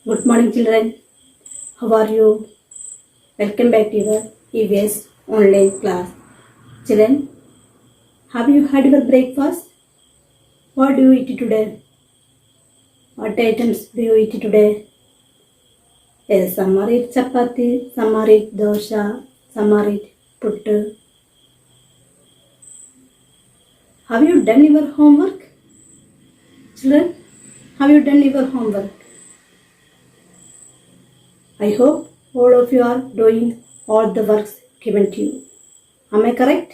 Good morning, children. How are you? Welcome back to your EVS online class. Children, have you had your breakfast? What do you eat today? What items do you eat today? Yes, some are eat chapati, some are eat dosha, some are eat puttu. Have you done your homework? Children, have you done your homework? I hope all of you are doing all the works given to you. Am I correct?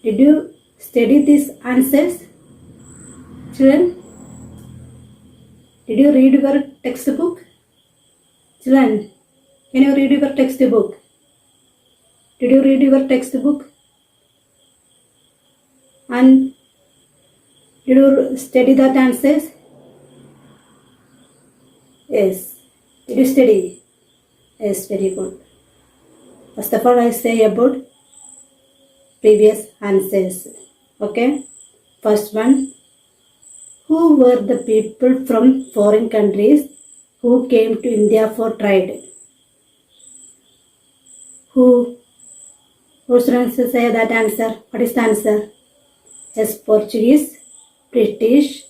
Did you study these answers? Children, did you read your textbook? Children, can you read your textbook? Did you read your textbook? And did you study that answers? Yes. Did you study? Yes, very good. First of all, I say about previous answers. Okay. First one. Who were the people from foreign countries who came to India for trade? Who students say that answer? What is the answer? Yes, Portuguese, British,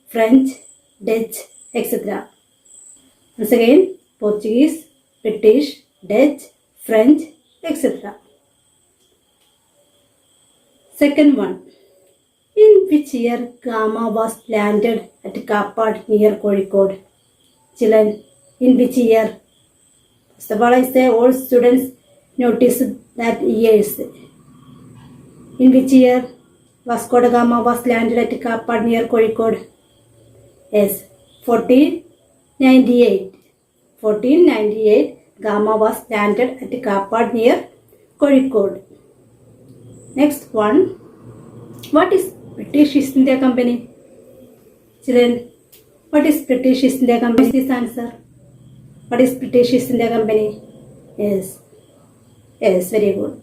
French, Dutch, etc. Once again, Portuguese, British, Dutch, French, etc. Second one. In which year Gama was landed at Kapad near Kozhikode? Children, in which year? First of all, I say all students notice that years. In which year Vasco da Gama was landed at Kapad near Kozhikode? Yes, 1498. 1498, Gama was landed at Kapad near Kozhikode. Next one. What is British East India Company? Children, what is British East India Company? This answer. What is British East India Company? Yes. Yes, very good.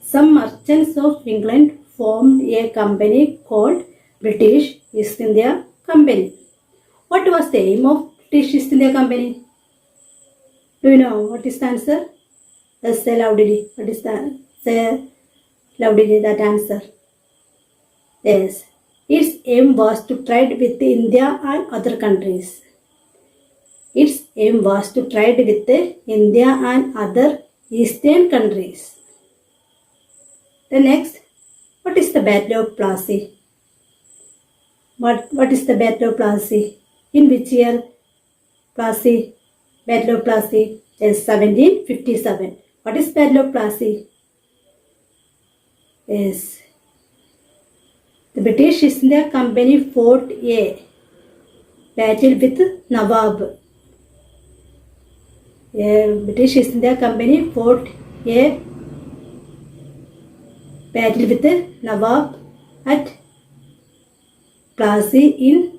Some merchants of England formed a company called British East India Company. What was the aim of British East India Company? Do you know what is the answer? Let's say loudly. What is the say loudly that answer? Yes. Its aim was to trade with India and other countries. Its aim was to trade with India and other eastern countries. The next, what is the Battle of Plassey? What is the Battle of Plassey? In which year Plassey? Battle of Plassey is 1757. What is Battle of Plassey? Yes. The British East India Company fought a battle with Nawab. British East India Company fought a battle with Nawab at Plassey in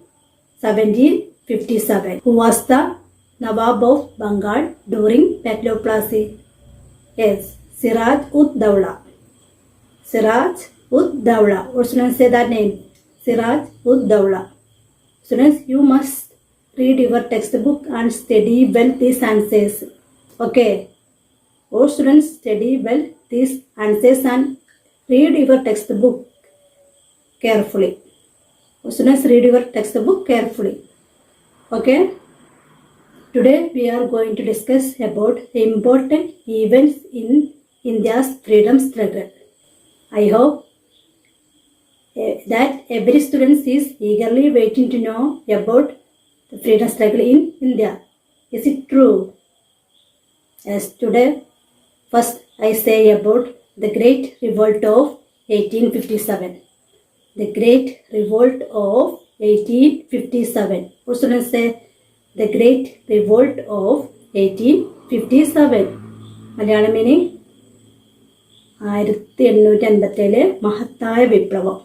1757. Who was the Nawab of Bengal during Battle of Plassey? Yes, Siraj-ud-Dowla. Siraj-ud-Dowla. Or students say that name. Siraj-ud-Dowla. Students, you must read your textbook and study well these answers. Okay. All students study well these answers and read your textbook carefully. All students read your textbook carefully. Okay. Today we are going to discuss about important events in India's freedom struggle. I hope that every student is eagerly waiting to know about the freedom struggle in India. Is it true? Yes, today first I say about the Great Revolt of 1857. The Great Revolt of 1857. What students say? The Great Revolt of 1857. Malayalam meaning 1857 മഹത്തായ വിപ്ലവം.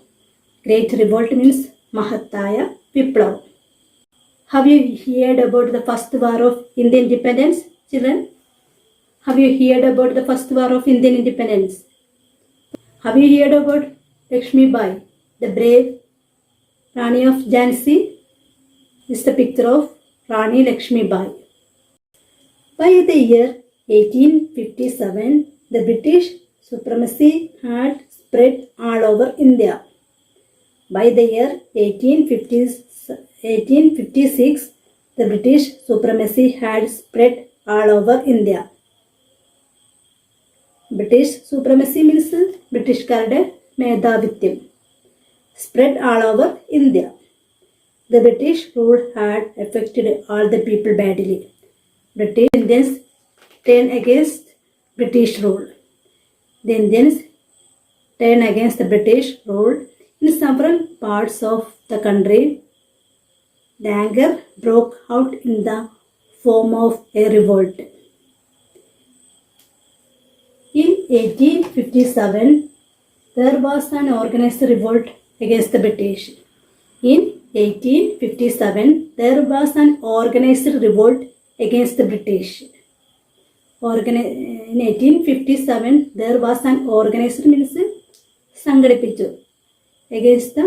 Great Revolt means മഹത്തായ വിപ്ലവം. Have you heard about the first war of Indian independence, children? Have you heard about the first war of Indian independence? Have you heard about Lakshmi Bai, the brave Rani of Jhansi? This is the picture of Rani Lakshmi Bai. By the year 1857, the British supremacy had spread all over India. By the year 1856, the British supremacy had spread all over India. British supremacy means ബ്രിട്ടീഷുകാരുടെ മേധാവിത്യം. Spread all over India. The British rule had affected all the people badly. British Indians turned against British rule. The Indians turned against the British rule in several parts of the country. The anger broke out in the form of a revolt. In 1857, there was an organized revolt against the British. In 1857, there was an organized revolt against the British. In 1857, there was an organized means സംഘടിപ്പിച്ചു against the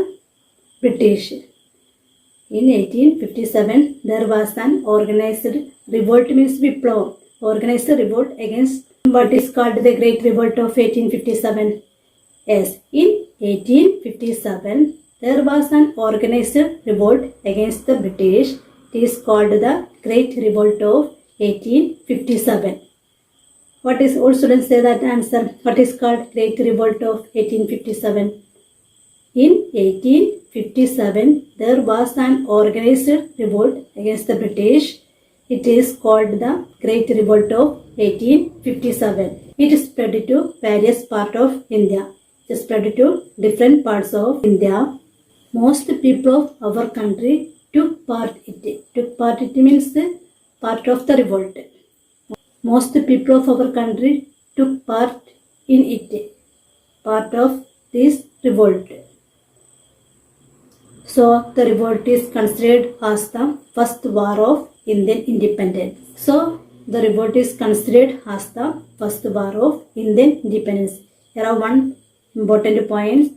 British. In 1857, there was an organized revolt means വിപ്ലവം. Organized revolt against what is called the Great Revolt of 1857. Yes, in 1857, there was an organized revolt against the British. It is called the Great Revolt of 1857. What is, all students say that answer. What is called Great Revolt of 1857? In 1857, there was an organized revolt against the British. It is called the Great Revolt of 1857. It spread to various parts of India. It spread to different parts of India. Most people of our country took part in it. Took part it means part of the revolt. Most people of our country took part in it. Part of this revolt. So the revolt is considered as the first war of Indian independence. So the revolt is considered as the first war of Indian independence. Here are one important point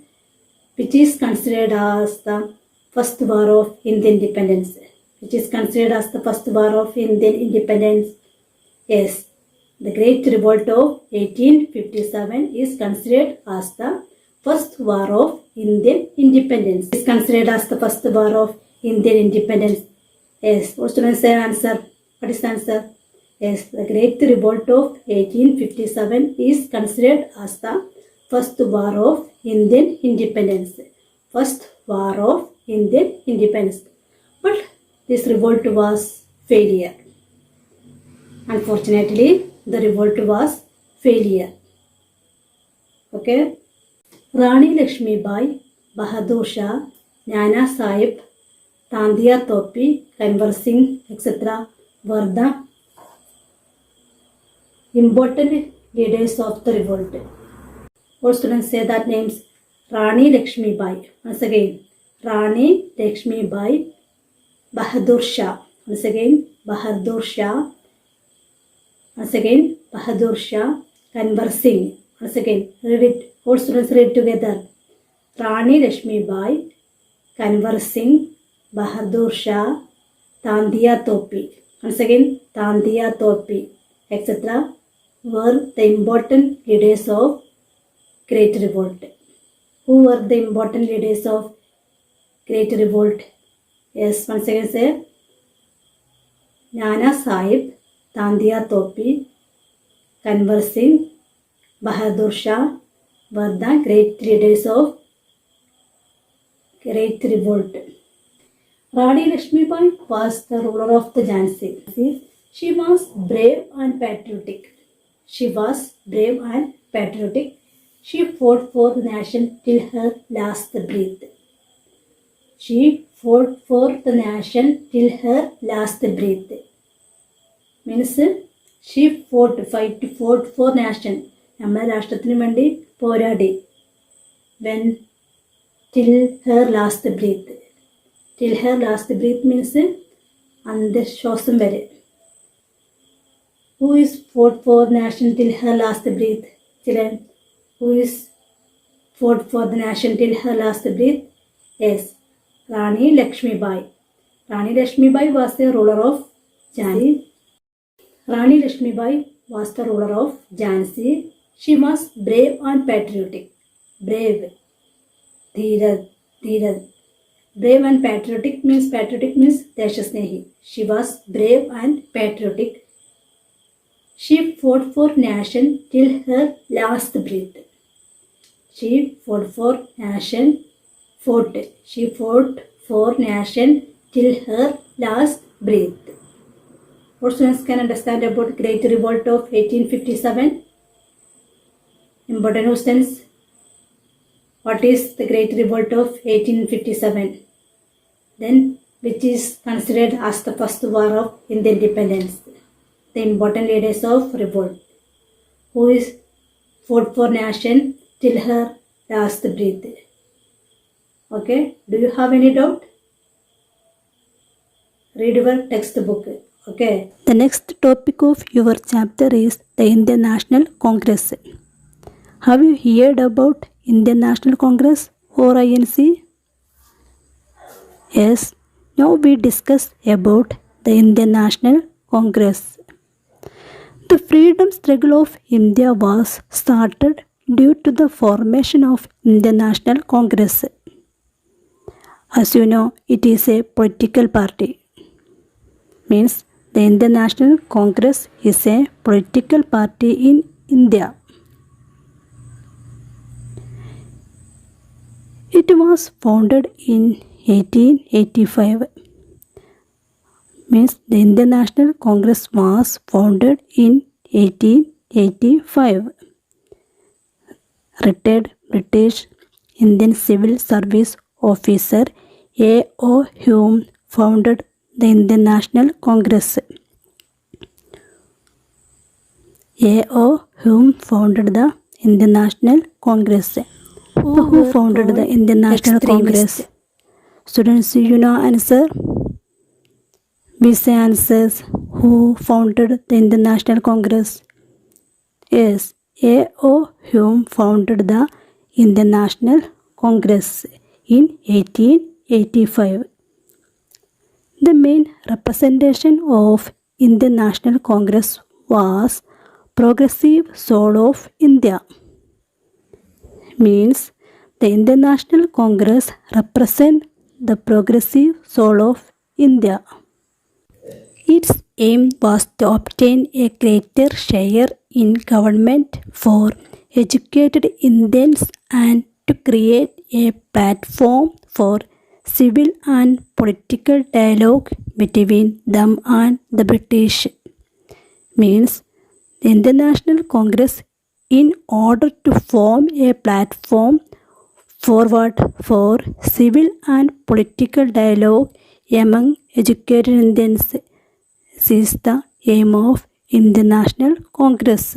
which is considered as the first war of Indian independence. Which is considered as the first war of Indian independence. Yes, the Great Revolt of 1857 is considered as the first war of Indian independence. It is considered as the first war of Indian independence. Yes, what students say answer? What is the answer? Yes, the Great Revolt of 1857 is considered as the first war of Indian independence. First war of Indian independence. But this revolt was failure. Unfortunately, the revolt was failure. Okay. Rani Lakshmi Bai, Bahadur Shah, Nana Sahib, Tandia Topi, Kanwar Singh, etc. were the important leaders of the revolt. All students say that names. Rani Lakshmi Bai. Once again, Rani Lakshmi Bai, Bahadur Shah. Once again, Bahadur Shah. Once again, Bahadur Shah, Kanwar Singh. Once again, read it. All students read together. Rani Lakshmi Bai, Kanwar Singh, Bahadur Shah, Tandia Topi. Once again, Tandia Topi, etc. were the important leaders of Great Revolt. Who were the important leaders of Great Revolt? Yes, once again say Nana Sahib, Tandia Topi, Kanwar Singh, Bahadur Shah were the great leaders of Great Revolt. Rani Lakshmi Bai was the ruler of the Jhansi. She was brave and patriotic. She was brave and patriotic. She fought for the nation till her last breath. She fought for the nation till her last breath. Means she fought for nation. നമ്മുടെ രാഷ്ട്രത്തിന് വേണ്ടി പോരാടി. When till her last breath. Till her last breath means അന്ത്യശ്വാസം വരെ. Who is fought for nation till her last breath? Children, who is fought for the nation till her last breath? Yes, Rani Lakshmi Bai. Rani Lakshmibai was the ruler of Jhansi. Rani Lakshmibai was the ruler of Jhansi. She was brave and patriotic. Brave. Dheeraj. Dheeraj. Brave and patriotic means Deshasnehi. She was brave and patriotic. She fought for nation till her last breath. She fought for nation. She fought for nation till her last breath. What students can understand about Great Revolt of 1857? Important questions. What is the Great Revolt of 1857? Then, which is considered as the first war of Indian independence? The important leaders of revolt. Who is fought for nation till her last breath? Okay, do you have any doubt? Read your textbook. Okay. The next topic of your chapter is the Indian National Congress. Have you heard about Indian National Congress or INC? Yes. Now we discuss about the Indian National Congress. The freedom struggle of India was started due to the formation of Indian National Congress. As you know, it is a political party. Means the Indian National Congress is a political party in India. It was founded in 1885. Means the Indian National Congress was founded in 1885. Retired British Indian Civil Service officer A.O. Hume founded the Indian National Congress. A.O. Hume founded the Indian National Congress. Who founded the Indian National Congress? Students, you know answer? We say answers. Who founded the Indian National Congress? Yes, A.O. Hume founded the Indian National Congress in 1885. The main representation of Indian National Congress was Progressive Soul of India. Means the Indian National Congress represent the progressive soul of India. Its aim was to obtain a greater share in government for educated Indians and to create a platform for civil and political dialogue between them and the British. Means the Indian National Congress, in order to form a platform forward for civil and political dialogue among educated Indians, is the aim of Indian National Congress.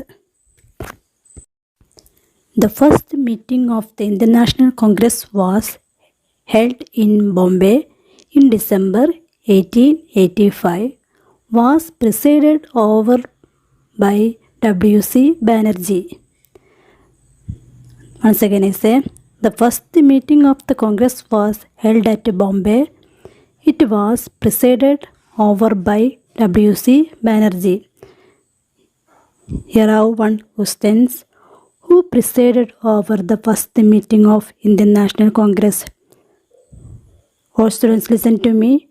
The first meeting of the Indian National Congress was held in Bombay in December 1885, was presided over by W.C. Banerjee. Once again I say, the first meeting of the Congress was held at Bombay. It was presided over by W.C. Banerjee. Here are one questions. Who presided over the first meeting of Indian National Congress? All students listen to me.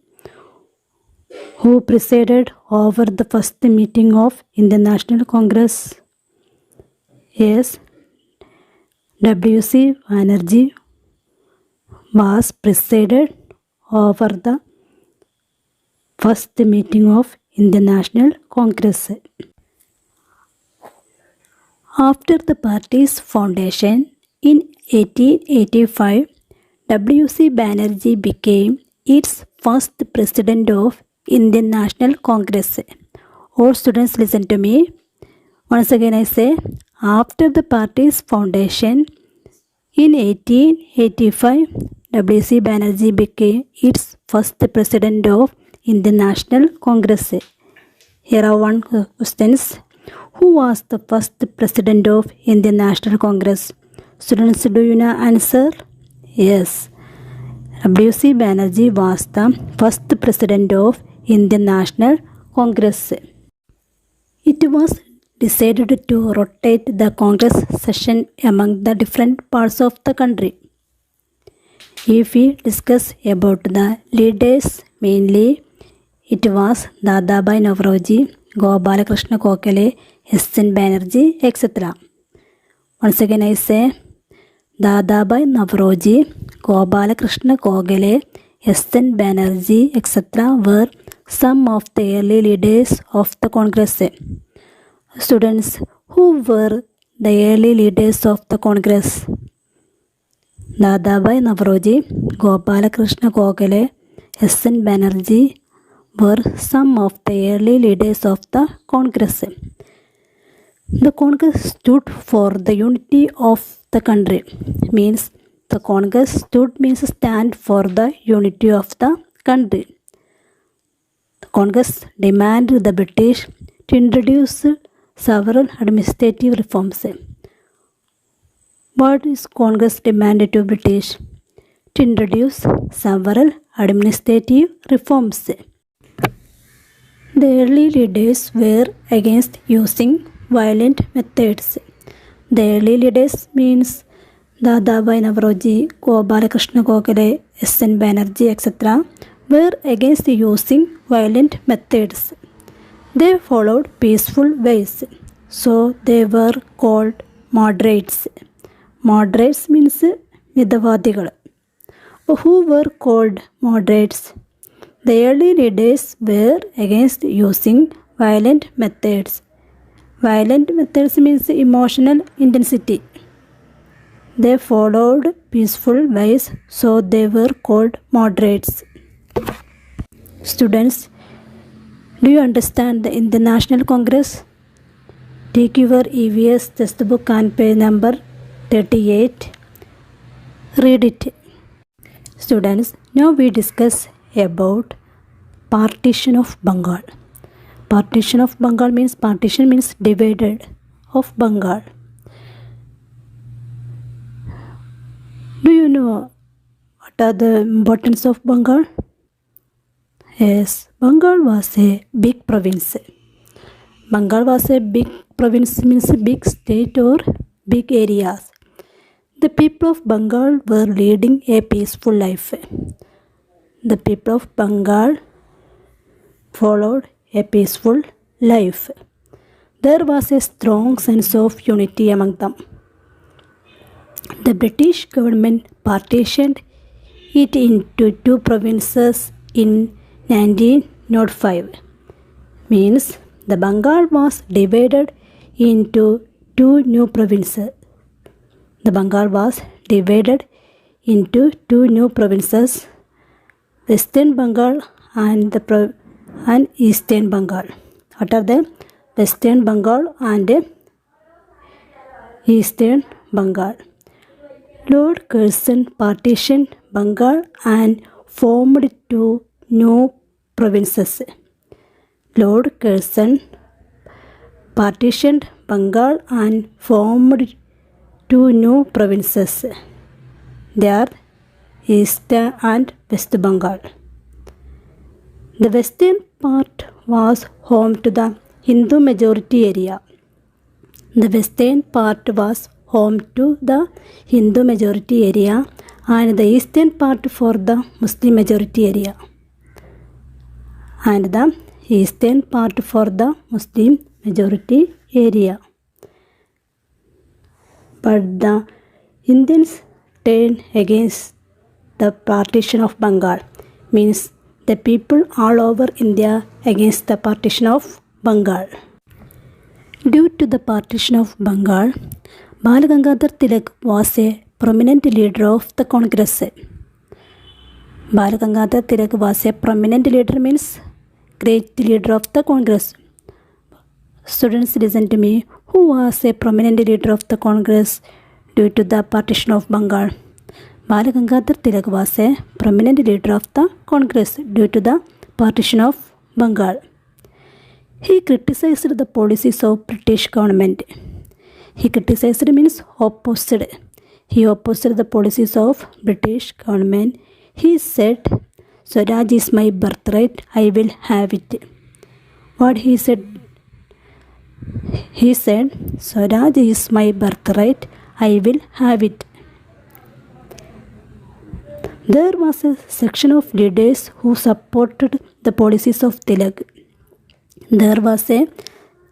Who presided over the first meeting of Indian National Congress? Yes, W.C. Banerjee was presided over the first meeting of Indian National Congress. After the party's foundation in 1885, W.C. Banerjee became its first president of Indian National Congress. All students listen to me. Once again I say, after the party's foundation in 1885, W.C. Banerjee became its first president of Indian National Congress. Here are one questions. Who was the first president of Indian National Congress? Students, do you know answer? Yes. W.C. Banerjee was the first president of Indian National Congress. It was decided to rotate the Congress session among the different parts of the country. If we discuss about the leaders, mainly it was Dadabhai Naoroji, Gopalakrishna Gokhale, S.N. Banerjee, etc. Once again I say, Dadabhai Naoroji, Gopalakrishna Gokhale, S.N. Banerjee, etc. were some of the early leaders of the Congress. Students, who were the early leaders of the Congress? Dadabhai Naoroji, Gopalakrishna Gokhale, S.N. Banerjee were some of the early leaders of the Congress. The Congress stood for the unity of the country. Means the Congress stood means stand for the unity of the country. The Congress demanded the British to introduce several administrative reforms. What is Congress demanded to British? To introduce several administrative reforms. The early leaders were against using violent methods. The early leaders means Dadabhai Naoroji, Gopalakrishna Gokhale, S.N. Banerjee, etc. were against using violent methods. They followed peaceful ways, so they were called moderates. Moderates means Midavadigal. Who were called moderates? The early leaders were against using violent methods. Violent methods means emotional intensity. They followed peaceful ways, so they were called moderates. Students, do you understand the Indian National Congress? Take your EVS textbook and page number 38. Read it. Students, now we discuss about partition of Bengal. Partition of Bengal means divided of Bengal. Do you know what are the importance of Bengal? Yes, Bengal was a big province. Bengal was a big province means big state or big areas. The people of Bengal were leading a peaceful life. The people of Bengal followed a peaceful life. There was a strong sense of unity among them. The British government partitioned it into two provinces in 1905. Means the Bengal was divided into two new provinces. The Bengal was divided into two new provinces, Western Bengal and Eastern Bengal. What are they? Western Bengal and Eastern Bengal. Lord Curzon partitioned Bengal and formed two new provinces. Lord Curzon partitioned Bengal and formed two new provinces. They are East and West Bengal. The western part was home to the Hindu majority area. The western part was home to the Hindu majority area and the eastern part for the Muslim majority area. And the eastern part for the Muslim majority area. But the Indians turned against the partition of Bengal, means the people all over India against the partition of Bengal. Due to the partition of Bengal, Bal Gangadhar Tilak was a prominent leader of the Congress. Bal Gangadhar Tilak was a prominent leader means great leader of the Congress. Students, listen to me. Who was a prominent leader of the Congress due to the partition of Bengal? Bal Gangadhar Tilak was a prominent leader of the Congress due to the partition of Bengal. He criticized the policies of British government. He criticized means opposed. He opposed the policies of British government. He said, Swaraj is my birthright, I will have it. What he said? He said, Swaraj is my birthright, I will have it. There was a section of leaders who supported the policies of Tilak. There was a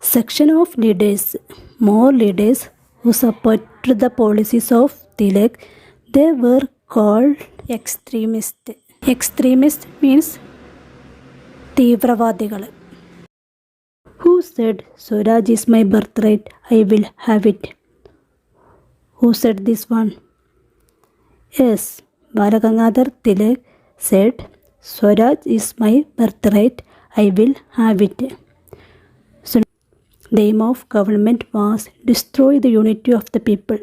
section of leaders, more leaders who supported the policies of Tilak. They were called extremists. Extremist means തീവ്രവാദികൾ. Who said, Swaraj is my birthright, I will have it? Who said this one? Yes, Balagangadhar Tilak said, Swaraj is my birthright, I will have it. So, the aim of government was destroy the unity of the people.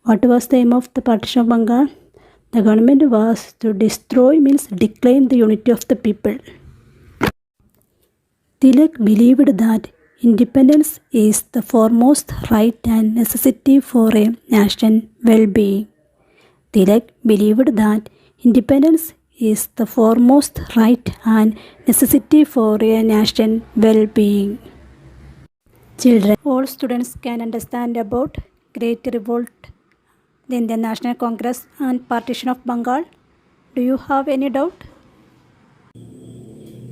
What was the aim of the partition of Bengal? The government was to destroy means decline the unity of the people. Tilak believed that independence is the foremost right and necessity for a national well-being. Tilak believed that independence is the foremost right and necessity for a national well-being. Children, all students can understand about Great Revolt, the Indian National Congress and Partition of Bengal. Do you have any doubt?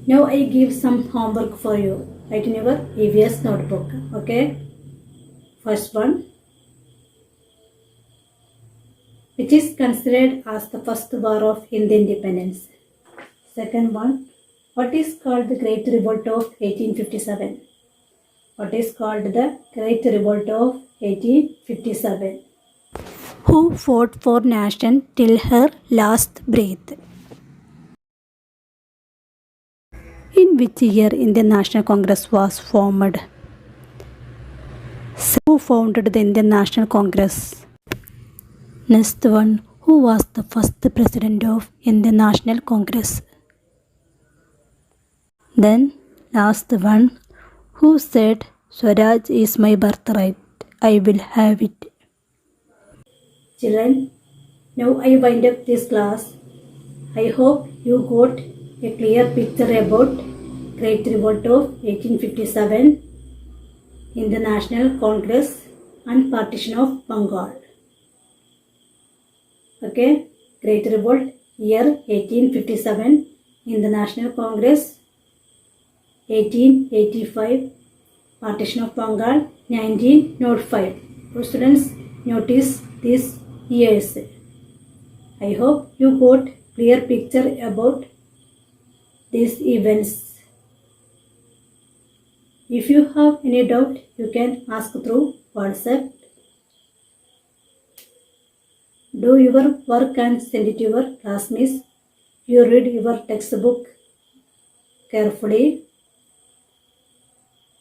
Now I give some homework for you. Write in your EVS notebook. Okay? First one. Which is considered as the first war of Indian independence. Second one. What is called the Great Revolt of 1857? What is called the Great Revolt of 1857? Who fought for nation till her last breath? In which year Indian National Congress was formed? Who founded the Indian National Congress? Next one, who was the first president of Indian National Congress? Then last one, who said, Swaraj is my birthright, I will have it. Children, now I wind up this class. I hope you got a clear picture about Great Revolt of 1857 in the National Congress and Partition of Bengal. Okay, Great Revolt year 1857 in the National Congress, 1885 Partition of Bengal 1905. So students, notice these years. I hope you got clear picture about these events. If you have any doubt, you can ask through WhatsApp. Do your work and send it to your classmates. You read your textbook carefully.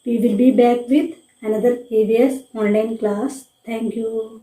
We will be back with another EVS online class. Thank you.